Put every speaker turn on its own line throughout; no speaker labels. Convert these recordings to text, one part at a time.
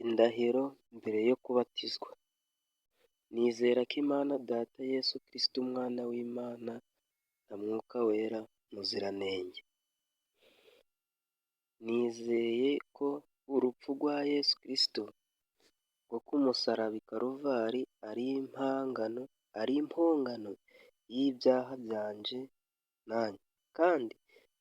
Indahiro mbere yo kubatizwa. Nizera ko Imana Data, Yesu Kristo umwana w'Imana na Mwuka Wera muziranenge. Nizeye ko urupfu rwa Yesu Kristo rwo ku musaraba i Kaluvari ari impongano y'ibyaha byanje nanjye, kandi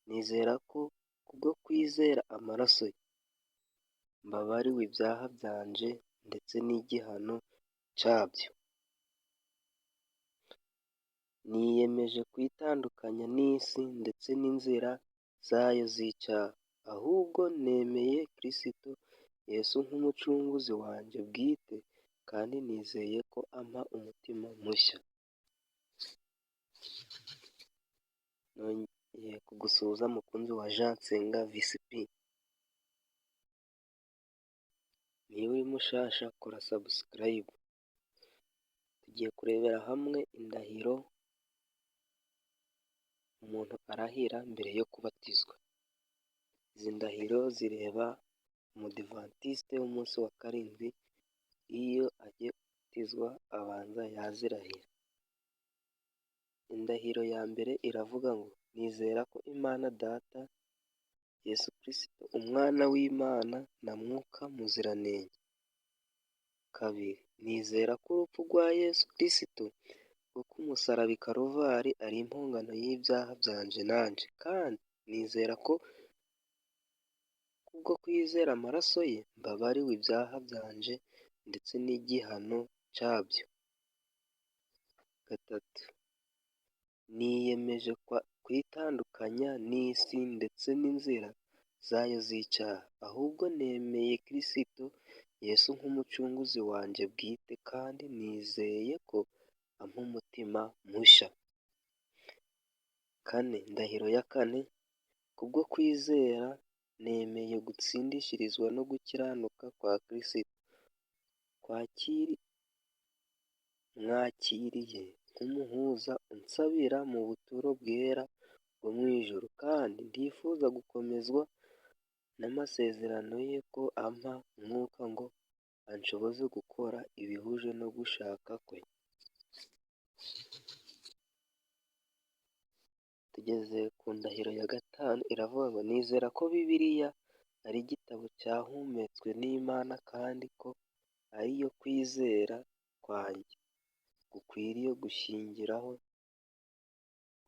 nizera ko kubwo kwizera amaraso ye mbabariwe ibyaha byanje ndetse n'igihano cyabyo. Niyemeje kwitandukanya n'isi ndetse n'inzira zayo z'icyaha, ahubwo nemeye Kristo Yesu nk'umucunguzi wanjye bwite, kandi nizeye ko ampa umutima mushya. Nongeye kugusuhuza mukunzi wa Jean Nsenga VCP. Niba uri mushasha kora subscribe. Tugiye kurebera hamwe indahiro umuntu arahira mbere yo kubatizwa. Izi ndahiro zireba umudivantiste w'umunsi wa karindwi, iyo agiye kubatizwa abanza yazirahira. Indahiro ya mbere iravuga ngo nizera ko Imana Data, Yesu Kristo umwana w'Imana na Mwuka muziranenge. Kabiri, nizera ko urupfu rwa Yesu Kristo rwo ku musaraba i Kaluvari ari impongano y'ibyaha byanje nanje, kandi nizera ko kubwo kwizera amaraso ye mbabariwe ibyaha byanje ndetse n'igihano cyabyo. Gatatu, niyemeje kwitandukanya n'isi ndetse n'inzira zayo z'icyaha, ahubwo nemeye Kristo Yesu nk'umucunguzi wanjye bwite, kandi nizeye ko ampa umutima mushya. Kane, indahiro ya kane, kubwo kwizera nemeye gutsindishirizwa no gukiranuka kwa Kristo. Mwakiriye nk'umuhuza unsabira mu buturo bwera bwo mu ijuru, kandi ndifuza gukomezwa n'amasezerano ye ko ampa umwuka ngo anshoboze gukora ibihuje no gushaka kwe. Tugeze ku ndahiro ya gatanu, iravuga ngo nizera ko Bibiliya ari igitabo cyahumetswe n'Imana, kandi ko ari yo kwizera kwanjye gukwiriye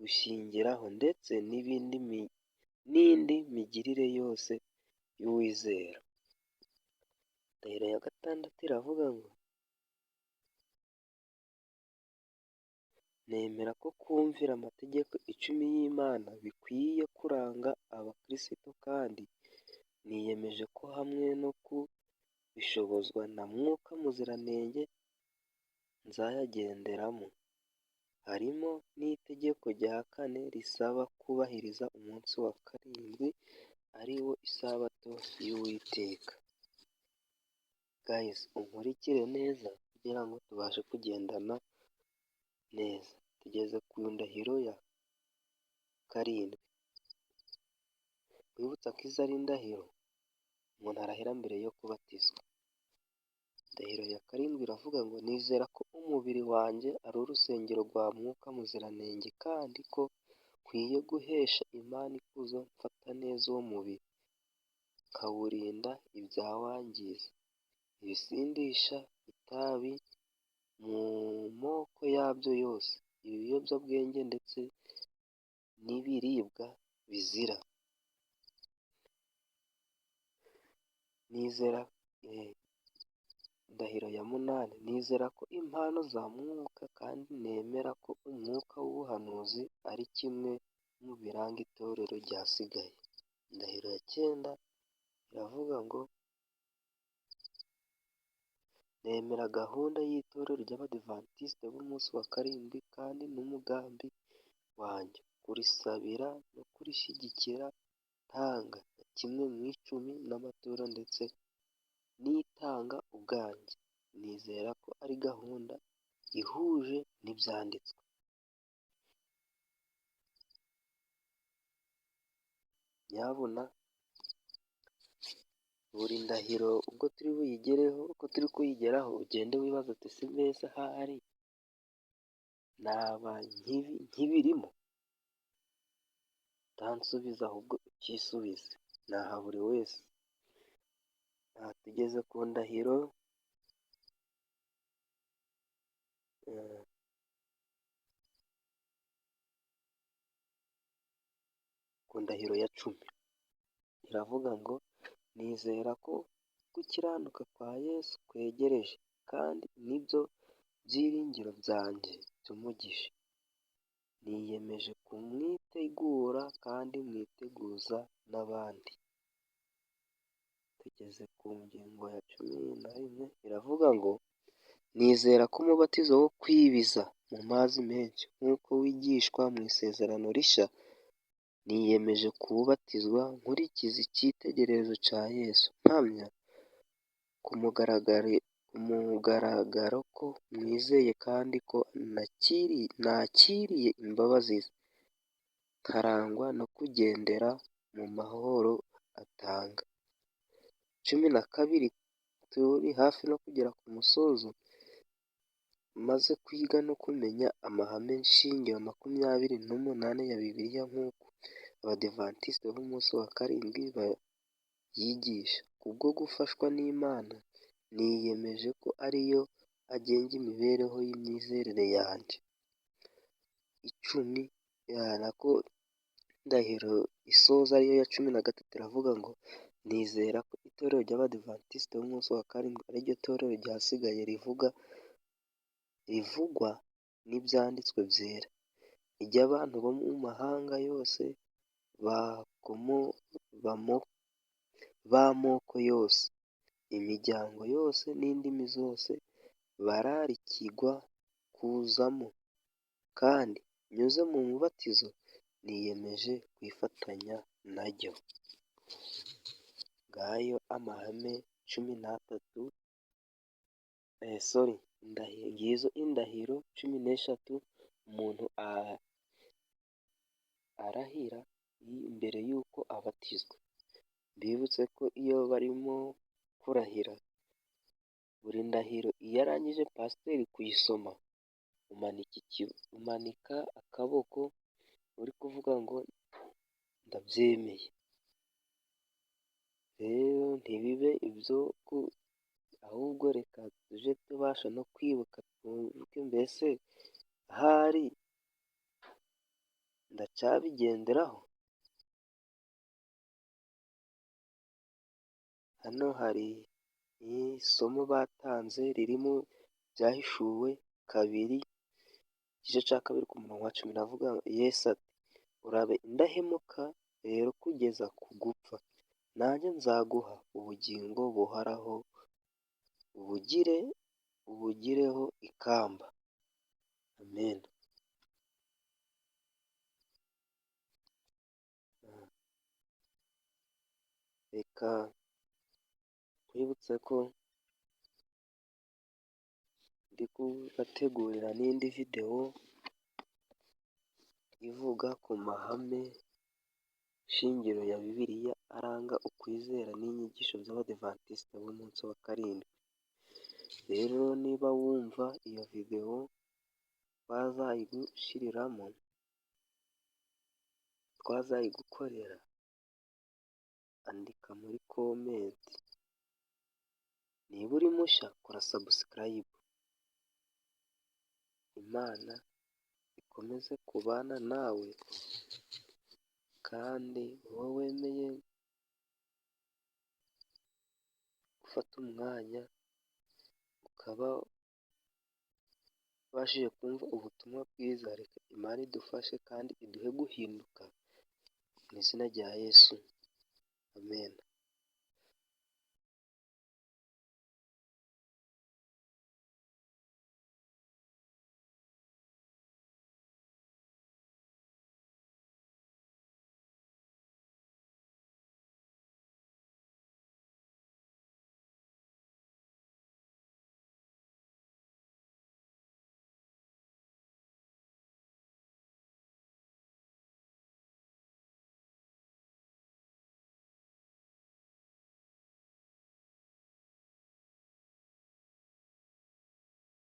gushingiraho ndetse n'indi migirire yose y'uwizera. Indahiro ya gatandatu iravuga ngo nemera ko kumvira amategeko 10 y'Imana bikwiye kuranga abakristo, kandi niyemeje ko hamwe no kubishobozwa na Mwuka muziranenge nzayagenderamo. Harimo n'itegeko rya 4 risaba kubahiriza umunsi wa karindwi ari wo isabato y'Uwiteka. Guys, unkurikire neza kugira ngo tubashe kugendana neza. Tugeze ku ndahiro ya karindwi. Wibutsa ko izo ari indahiro umuntu arahira mbere yo kubatizwa. Indahiro ya karindwi iravuga ngo nizera ko umubiri wanjye ari urusengero rwa Mwuka muziranenge, kandi ko nkwiye guhesha Imana ikuzo mfata neza uwo mubiri, nkawurinda ibyawangiza, ibisindisha, itabi mu moko yabyo yose, ibiyobyabwenge ndetse n'ibiribwa bizira. Indahiro ya munani, nizera ko impano za Mwuka, kandi nemera ko umwuka w'ubuhanuzi ari kimwe mu biranga itorero ryasigaye. Indahiro ya 9 iravuga ngo nemera gahunda y'itorero ry'Abadivantiste b'umunsi wa karindwi, kandi n'umugambi wanjye kurisabira no kurishyigikira, ntanga na 10% n'amaturo ndetse nitanga ubwanjye. Nizera ko ari gahunda ihuje n'ibyanditswe. Nyabuna buri ndahiro ubwo turi buyigereho, uko turi kuyigeraho ugende wibaza uti ese mbese ahari naba nkibirimo? utansubiza ahubwo ukisubize, ni aha buri wese. Aha tugeze ku ndahiro ya 10 iravuga ngo nizera ko gukiranuka kwa Yesu kwegereje, kandi nibyo byiringiro byanjye by'umugisha. Niyemeje kumwitegura kandi mwiteguza n'abandi. Tugeze ku ngingo ya 11 iravuga ngo nizera ko umubatizo wo kwibiza mu mazi menshi nk'uko wigishwa mu isezerano rishya, niyemeje kuwubatizwa nkurikiza icyitegererezo cya Yesu, mpamya ku mugaragaro ko mwizeye kandi ko nakiriye imbabazi ze, nkarangwa no kugendera mu mahoro atanga. 12 turi hafi no kugera ku musozo, maze kwiga no kumenya amahame shingiro 28 ya Bibiliya nk'uko Abadivantisiti b'umunsi wa karindwi bayigisha. Kubwo gufashwa n'Imana, niyemeje ko ariyo agenga imibereho y'imyizerere yanjye. 10 nako ndahiro isoza ariyo ya 13 iravuga ngo nizera ko itorero ry'Abadivantisiti b'umunsi wa karindwi ariryo torero ryasigaye rivugwa n'ibyanditswe byera, iry'abantu bo mu mahanga yose, b'amoko yose, imiryango yose n'indimi zose bararikirwa kuzamo, kandi nyuze mu mubatizo niyemeje kwifatanya naryo. Ngayo amahame 13, ngizo indahiro 13 umuntu arahira mbere y'uko abatizwa. Mbibutse ko iyo barimo kurahira, buri ndahiro iyo arangije pasiteri kuyisoma, umanika akaboko uri kuvuga ngo ndabyemeye. Rero ntibibe ibyo ahubwo reka tujye tubasha no kwibuka, tuvuge mbese ahari ndacyabigenderaho. Hano hari isomo batanze riri mu Byahishuwe 2 igice cya 2 ku murongo wa 10 navuga Yesu ati urabe indahemuka rero kugeza ku gupfa, nanjye nzaguha ubugingo buhoraho, ubugireho ikamba. Amen. Reka twibutse ko ndi kubategurira n'indi videwo ivuga ku mahame shingiro ya Bibiliya aranga ukwizera n'inyigisho by'Abadivantisiti b'umunsi wa karindwi. Rero niba wumva iyo videwo twazayigukorera, andika muri komenti. Niba uri mushya kora sabusikarayibu. Imana ikomeze kubana nawe, kandi wowe wemeye gufata umwanya ukaba ubashije kumva ubutumwa bwiza, reka Imana idufashe kandi iduhe guhinduka mu izina rya Yesu. Amen.